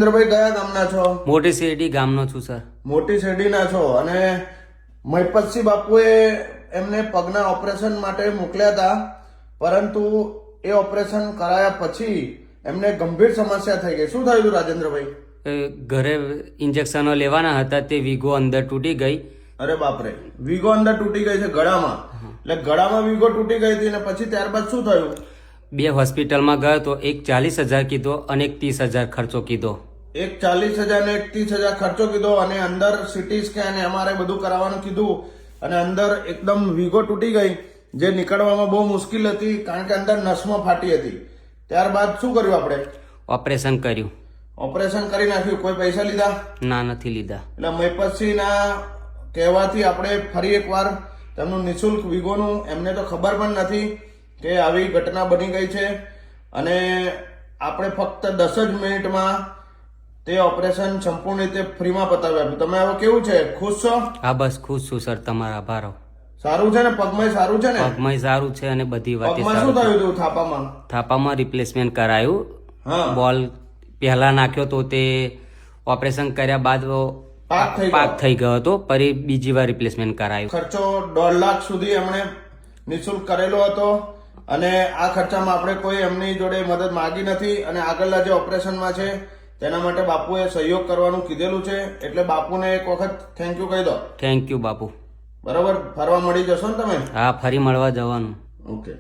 ભાઈ કયા ગામના છો? મોટી શેરડી ગામનો છું સર. મોટી શેરડીના છો અને મહિપતસિંહ બાપુએ એમને પગના ઓપરેશન માટે મોકલ્યા હતા, પરંતુ એ ઓપરેશન કરાયા પછી એમને ગંભીર સમસ્યા થઈ ગઈ. શું થયું હતું રાજેન્દ્રભાઈ? ઘરે ઇન્જેક્શનો લેવાના હતા, તે વીગો અંદર તૂટી ગઈ. અરે બાપરે, વીગો અંદર તૂટી ગઈ છે ગળામાં. એટલે ગળામાં વીગો તૂટી ગઈ હતી અને પછી ત્યારબાદ શું થયું? 2 હોસ્પિટલમાં ગયો તો એક 40,000 કીધો અને એક 30,000 ખર્ચો કીધો. એક 40,000 ને એક 30,000 ખર્ચો કીધો અને અંદર સીટી સ્કેન MRI બધું કરાવવાનું કીધું અને અંદર એકદમ વીગો તૂટી ગઈ, જે નીકળવામાં બહુ મુશ્કેલ હતી કારણ કે અંદર નસમાં ફાટી હતી. ત્યારબાદ શું કર્યું આપણે? ઓપરેશન કર્યું. ઓપરેશન કરી નાખ્યું. કોઈ પૈસા લીધા? ના, નથી લીધા. એટલે મહિપતસિંહના કહેવાથી આપણે ફરી એકવાર તેમનું નિઃશુલ્ક વીગોનું, એમને તો ખબર પણ નથી કે આવી ઘટના બની ગઈ છે અને આપણે ફક્ત 10 જ મિનિટમાં તે ઓપરેશન સંપૂર્ણ રીતે ફ્રીમાં પતાવ્યું. તમે હવે કેવું છે, ખુશ છો? હા બસ ખુશ છું સર, તમારા આભાર. સારું છે ને? પગમાં સારું છે ને? પગમાં સારું છે અને બધી વાતે પગમાં શું સારું. થયું હતું? થાપામાં? થાપામાં રિપ્લેસમેન્ટ કરાયું. હા, બોલ પહેલા નાખ્યો તો તે ઓપરેશન કર્યા બાદ પાક થઈ ગયો હતો, ફરી બીજી વાર રિપ્લેસમેન્ટ કરાયું. ખર્ચો 1.5 લાખ સુધી એમણે નિઃશુલ્ક કરેલો હતો અને આ ખર્ચામાં આપણે કોઈ એમની જોડે મદદ માંગી નથી અને આગળના જે ઓપરેશનમાં છે તેના માટે બાપુએ સહયોગ કરવાનું કીધેલું છે. એટલે બાપુને એક વખત થેન્ક યુ કહી દો. થેન્ક યુ બાપુ. બરાબર, ફરવા મળી જશો ને તમે? હા, ફરી મળવા જવાનું. ઓકે.